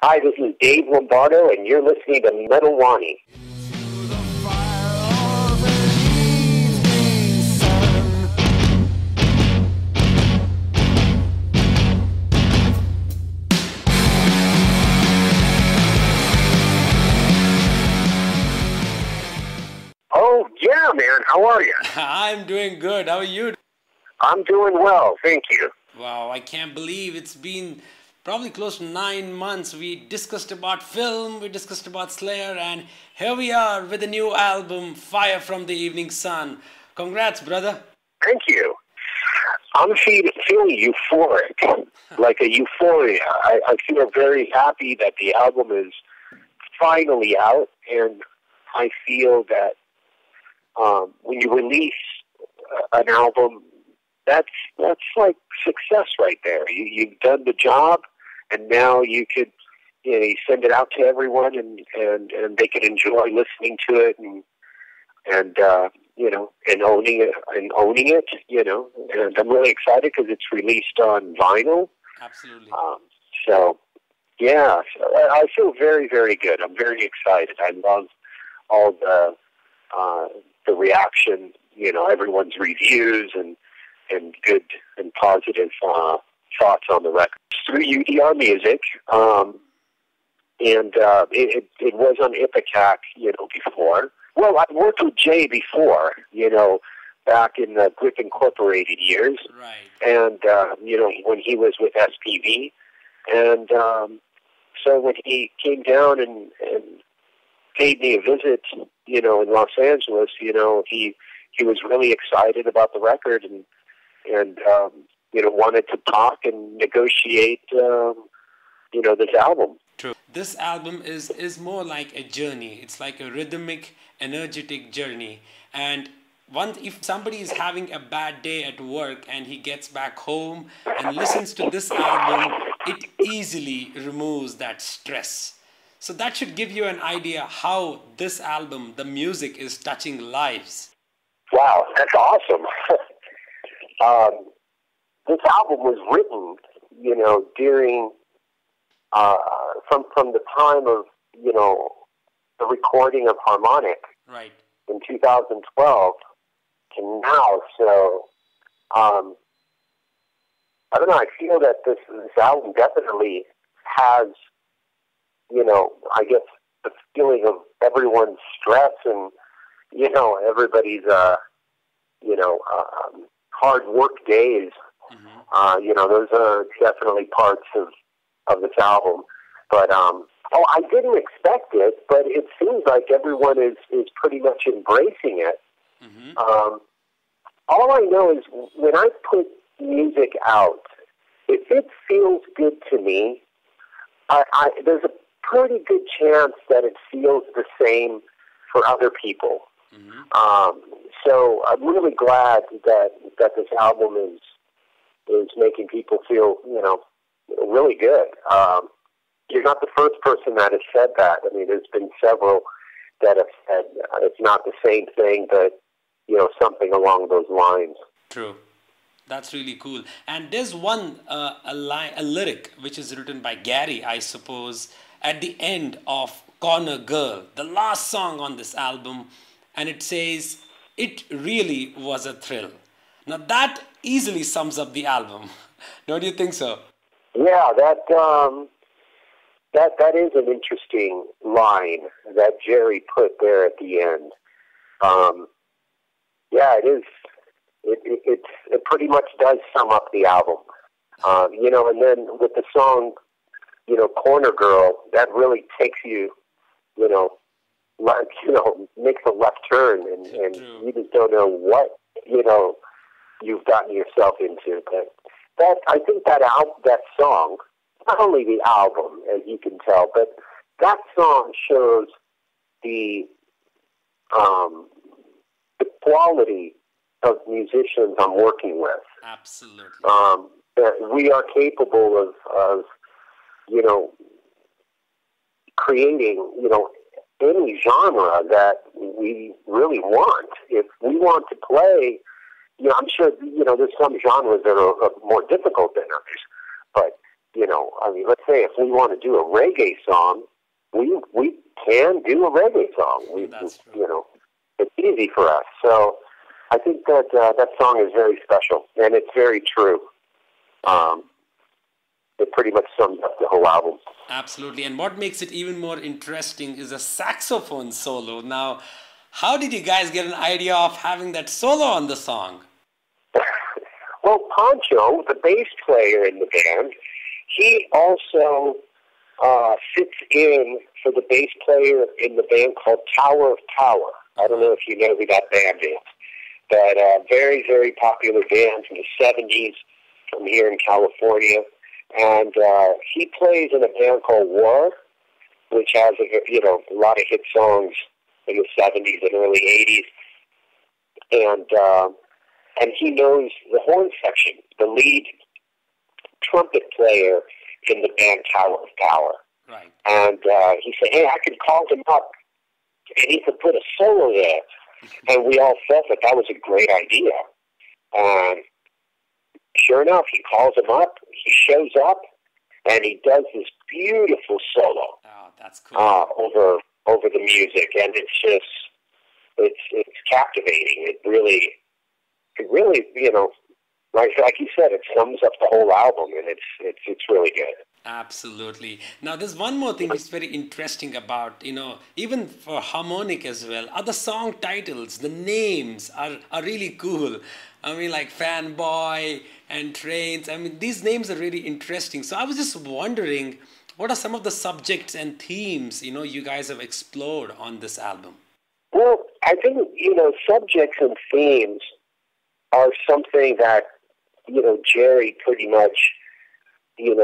Hi, this is Dave Lombardo, and you're listening to Metal Wani. Oh, yeah, man. How are you? I'm doing good. How are you? I'm doing well, thank you. Wow, I can't believe it's been probably close to 9 months. We discussed about Philm, we discussed about Slayer, and here we are with a new album, Fire from the Evening Sun. Congrats, brother. Thank you. I'm feeling euphoric, like a euphoria. I feel very happy that the album is finally out, and I feel that when you release an album, that's like success right there. You've done the job, and now you could you send it out to everyone, and they can enjoy listening to it and owning it. And I'm really excited because it's released on vinyl. Absolutely. So I feel very, very good. I'm very excited. I love all the reaction, everyone's reviews and good and positive thoughts on the record. Through UDR Music, and it was on Ipecac, before. Well, I worked with Jay before, back in the Grip Incorporated years. Right. And, when he was with SPV. And so when he came down and paid me a visit, in Los Angeles, he was really excited about the record and wanted to talk and negotiate, this album. True. This album is more like a journey. It's like a rhythmic, energetic journey. And if somebody is having a bad day at work and he gets back home and listens to this album, it easily removes that stress. So that should give you an idea how this album, the music, is touching lives. Wow, that's awesome. This album was written, during from the time of the recording of Harmonic, right, in 2012 to now. So I don't know. I feel that this album definitely has, I guess the feeling of everyone's stress and everybody's hard work days. Mm-hmm. Those are definitely parts of this album. But I didn't expect it, but it seems like everyone is pretty much embracing it. Mm-hmm. All I know is when I put music out, if it feels good to me, there's a pretty good chance that it feels the same for other people. Mm-hmm. So I'm really glad that this album is making people feel, really good. You're not the first person that has said that. I mean, there's been several that have said it's not the same thing, but, something along those lines. True. That's really cool. And there's one, a lyric, which is written by Gary, I suppose, at the end of Corner Girl, the last song on this album, and it says, "It really was a thrill." Now that easily sums up the album. Don't you think so? Yeah, that is an interesting line that Jerry put there at the end. Yeah, it is. It pretty much does sum up the album. And then with the song, Corner Girl, that really takes you, makes a left turn, and you just don't know what, you've gotten yourself into. But I think that song, not only the album, as you can tell, but that song shows the quality of musicians I'm working with. Absolutely. We are capable of creating, any genre that we really want. If we want to play, I'm sure, there's some genres that are more difficult than others, but I mean, let's say if we want to do a reggae song, we can do a reggae song. That's true. It's easy for us. So I think that that song is very special, and it's very true. It pretty much sums up the whole album. Absolutely. And what makes it even more interesting is a saxophone solo. Now, how did you guys get an idea of having that solo on the song? Well, Pancho, the bass player in the band, he also sits in for the bass player in the band called Tower of Power. I don't know if you know who that band is, but very, very popular band from the 70s from here in California. And he plays in a band called War, which has a lot of hit songs in the 70s and early 80s. And he knows the horn section, the lead trumpet player in the band Tower of Power. Right. And he said, hey, I could call him up and he could put a solo there. And we all felt that that was a great idea. And sure enough, he calls him up, he shows up, and he does this beautiful solo. Oh, that's cool. Over the music, and it's just, it's captivating. It really, like you said, it sums up the whole album, and it's really good. Absolutely. Now, there's one more thing that's very interesting about, even for harmonic as well, are the song titles. The names are really cool. I mean, like Fanboy and Trains. I mean, these names are really interesting. So I was just wondering, what are some of the subjects and themes, you guys have explored on this album? Well, I think, subjects and themes are something that, Jerry pretty much, he's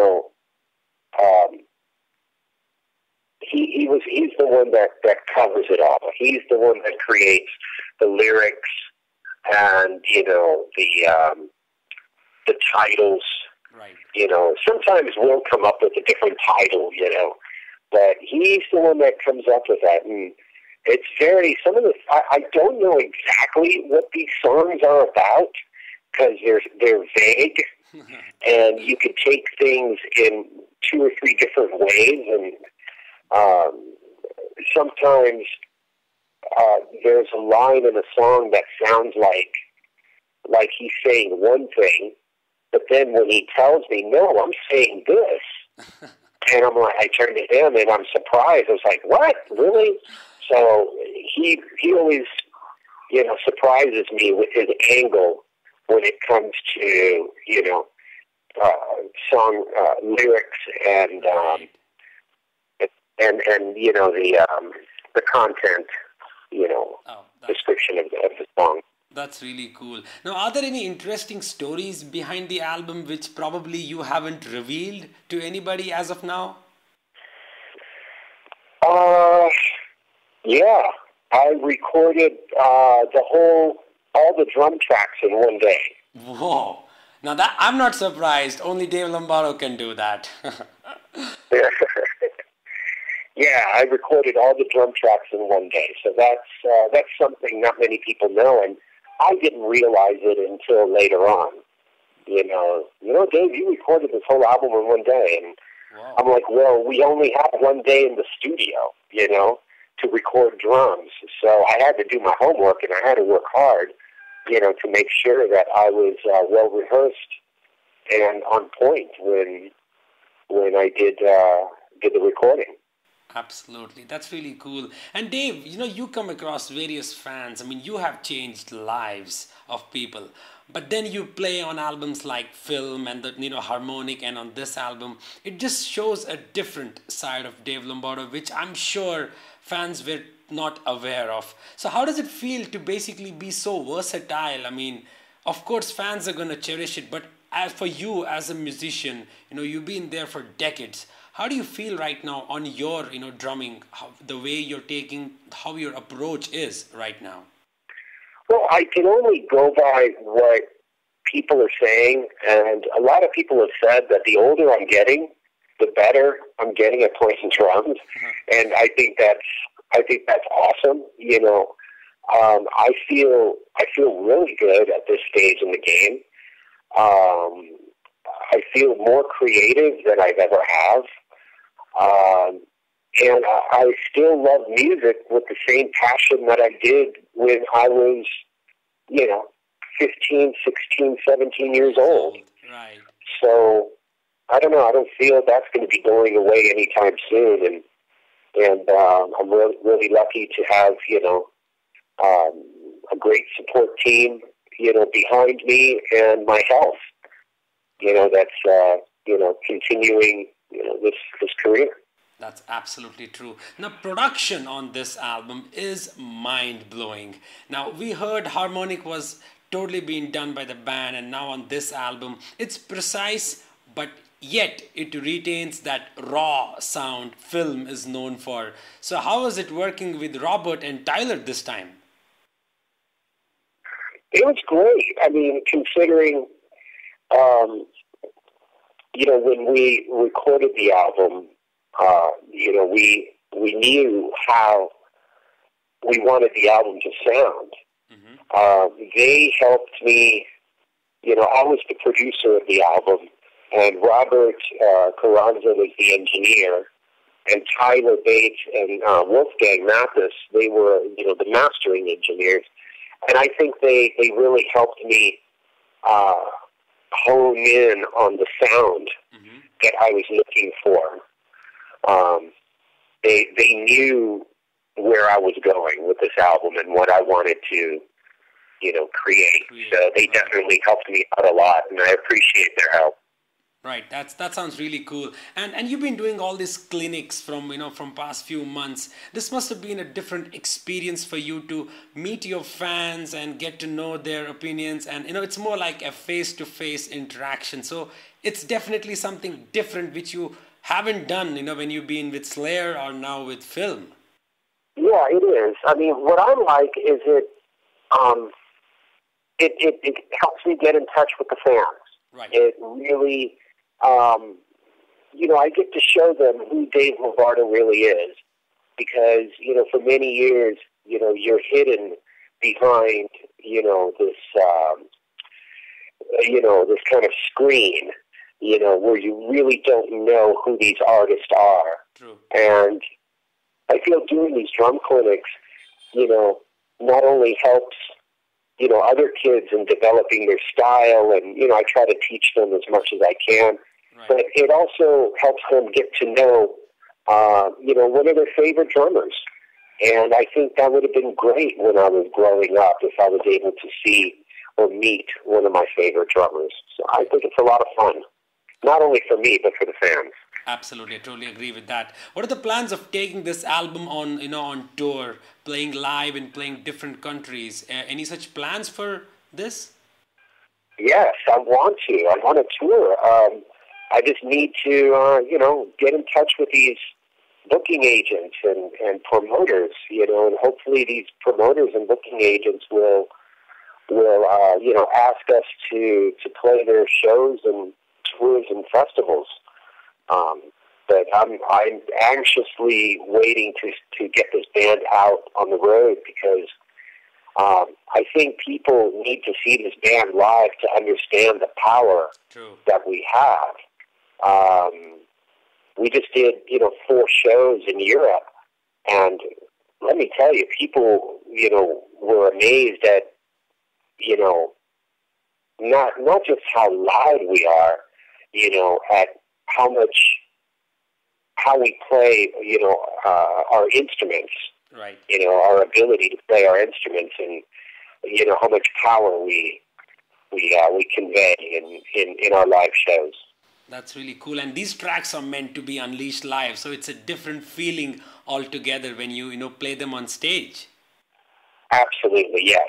the one that covers it all. He's the one that creates the lyrics and, the titles. Right. Sometimes we'll come up with a different title, but he's the one that comes up with that. And it's I don't know exactly what these songs are about because they're vague. And you could take things in 2 or 3 different ways, and sometimes there's a line in a song that sounds like he's saying one thing, but then when he tells me, no, I'm saying this, and I'm like, I turn to him and I'm surprised. I was like, what? Really? So he always, surprises me with his angle when it comes to, song lyrics and the content, description of the song. That's really cool. Now, are there any interesting stories behind the album which probably you haven't revealed to anybody as of now? Yeah. I recorded all the drum tracks in one day. Whoa. Now that I'm not surprised. Only Dave Lombardo can do that. Yeah, I recorded all the drum tracks in one day. So that's something not many people know, and I didn't realize it until later on. Dave, you recorded this whole album in one day, and wow. I'm like, well, we only have one day in the studio, to record drums. So I had to do my homework, and I had to work hard, to make sure that I was well rehearsed and on point when I did the recording. Absolutely. That's really cool. And Dave, you come across various fans. I mean, you have changed lives of people. But then you play on albums like Philm and the harmonic, and on this album, it just shows a different side of Dave Lombardo, which I'm sure fans were not aware of. So how does it feel to basically be so versatile? I mean, of course, fans are going to cherish it, but as for you as a musician, you've been there for decades. How do you feel right now on your, drumming, the way you're taking, how your approach is right now? Well, I can only go by what people are saying, and a lot of people have said that the older I'm getting, the better I'm getting at playing drums, and I think that's awesome. I feel really good at this stage in the game. I feel more creative than I've ever have. And I still love music with the same passion that I did when I was, 15, 16, 17 years old. Right. So, I don't know. I don't feel that's going to be going away anytime soon. And I'm really lucky to have, a great support team, behind me, and my health, that's, continuing, this career. That's absolutely true. Now, production on this album is mind-blowing. Now, we heard harmonic was totally being done by the band, and now on this album, it's precise, but yet it retains that raw sound Philm is known for. So how was it working with Robert and Tyler this time? It was great. I mean, considering, when we recorded the album, we knew how we wanted the album to sound. Mm-hmm. They helped me, I was the producer of the album, and Robert Carranza was the engineer, and Tyler Bates and Wolfgang Mathis, they were, the mastering engineers. And I think they really helped me hone in on the sound mm-hmm. that I was looking for. They knew where I was going with this album and what I wanted to, create. So they definitely helped me out a lot, and I appreciate their help. Right, that sounds really cool. And you've been doing all these clinics from past few months. This must have been a different experience for you to meet your fans and get to know their opinions, and it's more like a face-to-face interaction. So it's definitely something different which you haven't done, when you've been with Slayer or now with Philm. Yeah, it is. I mean, what I like is it helps me get in touch with the fans. Right. It really, I get to show them who Dave Lombardo really is, because, for many years, you're hidden behind, this kind of screen, where you really don't know who these artists are. True. And I feel doing these drum clinics, not only helps, other kids in developing their style, and, I try to teach them as much as I can, right. But it also helps them get to know, one of their favorite drummers. And I think that would have been great when I was growing up, if I was able to see or meet one of my favorite drummers. So I think it's a lot of fun, not only for me, but for the fans. Absolutely, I totally agree with that. What are the plans of taking this album on, on tour, playing live and playing different countries? Any such plans for this? Yes, I want to. I want to tour. I just need to, get in touch with these booking agents and promoters, and hopefully these promoters and booking agents will ask us to play their shows and tours and festivals. But I'm anxiously waiting to get this band out on the road, because I think people need to see this band live to understand the power True. That we have. We just did, 4 shows in Europe, and let me tell you, people, were amazed at, not just how loud we are, at how we play, our instruments, right? Our ability to play our instruments, and how much power we convey in our live shows. That's really cool. And these tracks are meant to be unleashed live, so it's a different feeling altogether when you play them on stage. Absolutely, yes.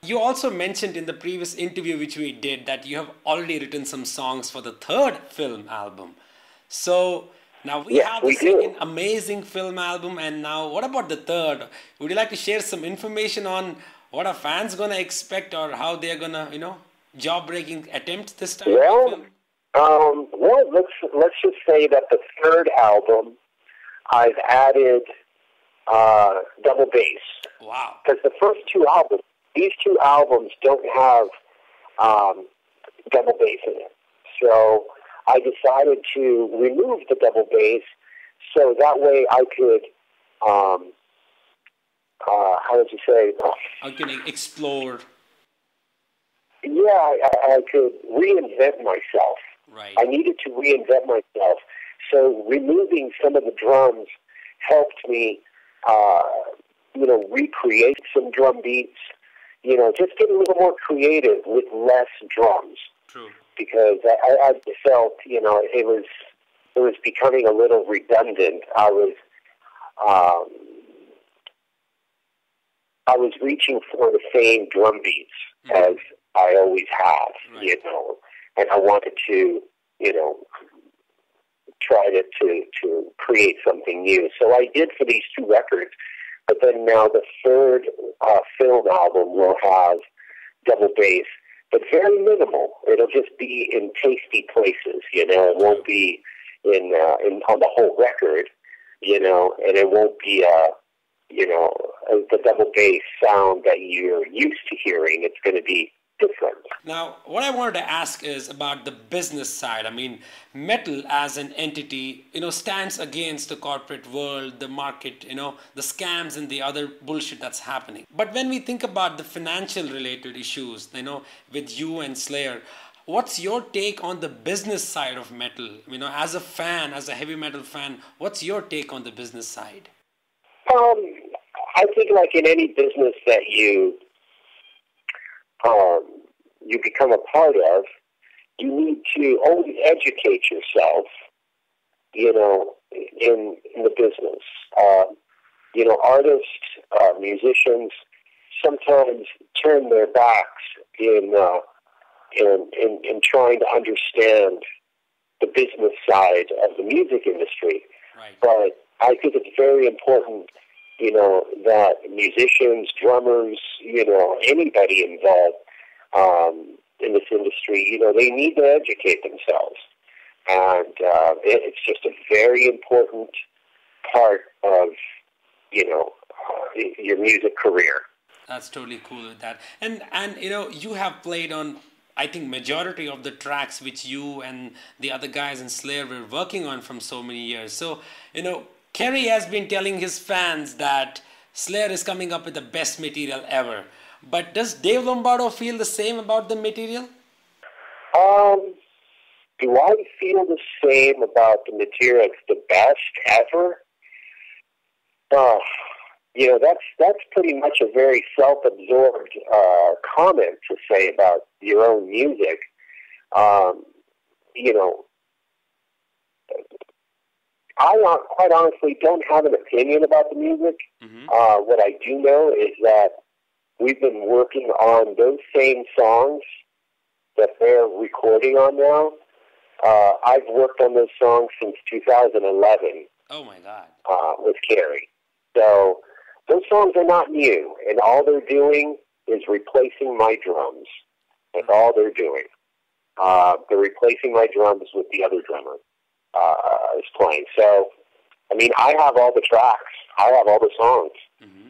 You also mentioned in the previous interview which we did that you have already written some songs for the 3rd Philm album. So now we have the second amazing Philm album, and now what about the 3rd? Would you like to share some information on what are fans gonna expect, or how they're gonna, job-breaking attempt this time? Well, let's just say that the 3rd album, I've added double bass. Wow! Because the first 2 albums, these 2 albums don't have double bass in it. So I decided to remove the double bass so that way I could, how would you say? I can explore. Yeah, I could reinvent myself. Right. I needed to reinvent myself. So removing some of the drums helped me, recreate some drum beats. Just get a little more creative with less drums. True. Because I felt, it was becoming a little redundant. I was reaching for the same drum beats as I always had, right. And I wanted to, try to create something new. So I did for these two records, but then now the third Philm album will have double bass, but very minimal. It'll just be in tasty places, It won't be in on the whole record, and it won't be the double bass sound that you're used to hearing. It's going to be different. Now, what I wanted to ask is about the business side. I mean, metal as an entity, stands against the corporate world, the market, the scams and the other bullshit that's happening. But when we think about the financial related issues, with you and Slayer, what's your take on the business side of metal? As a fan, as a heavy metal fan, what's your take on the business side? I think like in any business that you become a part of, you need to always educate yourself, in the business. Artists, musicians sometimes turn their backs in trying to understand the business side of the music industry. Right. But I think it's very important, that musicians, drummers, anybody involved in this industry, they need to educate themselves. And it's just a very important part of, your music career. That's totally cool with that. And you have played on, I think, majority of the tracks which you and the other guys in Slayer were working on from so many years. So, Kerry has been telling his fans that Slayer is coming up with the best material ever. But does Dave Lombardo feel the same about the material? Do I feel the same about the material? It's the best ever? That's pretty much a very self-absorbed comment to say about your own music. I quite honestly don't have an opinion about the music. Mm-hmm. What I do know is that we've been working on those same songs that they're recording on now. I've worked on those songs since 2011. Oh my God. With Kerry. So those songs are not new, and all they're doing is replacing my drums. That's all they're doing. They're replacing my drums with the other drummer is playing. So, I mean, I have all the tracks. I have all the songs. Mm-hmm.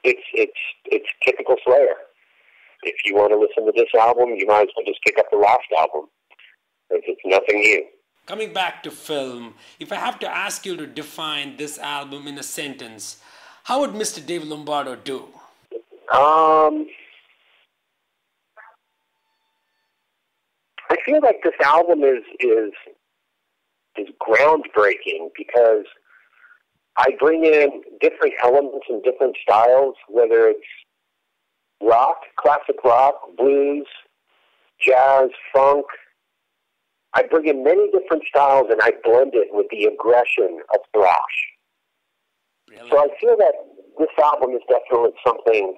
It's typical Slayer. If you want to listen to this album, you might as well just pick up the last album. It's nothing new. Coming back to Philm, if I have to ask you to define this album in a sentence, how would Mr. Dave Lombardo do? I feel like this album is groundbreaking because I bring in different elements and different styles, whether it's rock, classic rock, blues, jazz, funk. I bring in many different styles and I blend it with the aggression of thrash. Really? So I feel that this album is definitely something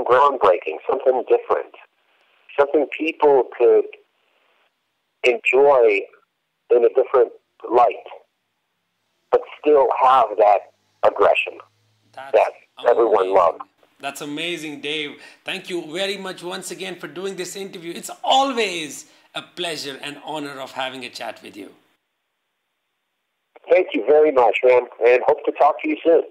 groundbreaking, something different, something people could enjoy in a different light, but still have that aggression that everyone loves. That's amazing, Dave. Thank you very much once again for doing this interview. It's always a pleasure and honor of having a chat with you. Thank you very much, man, and hope to talk to you soon.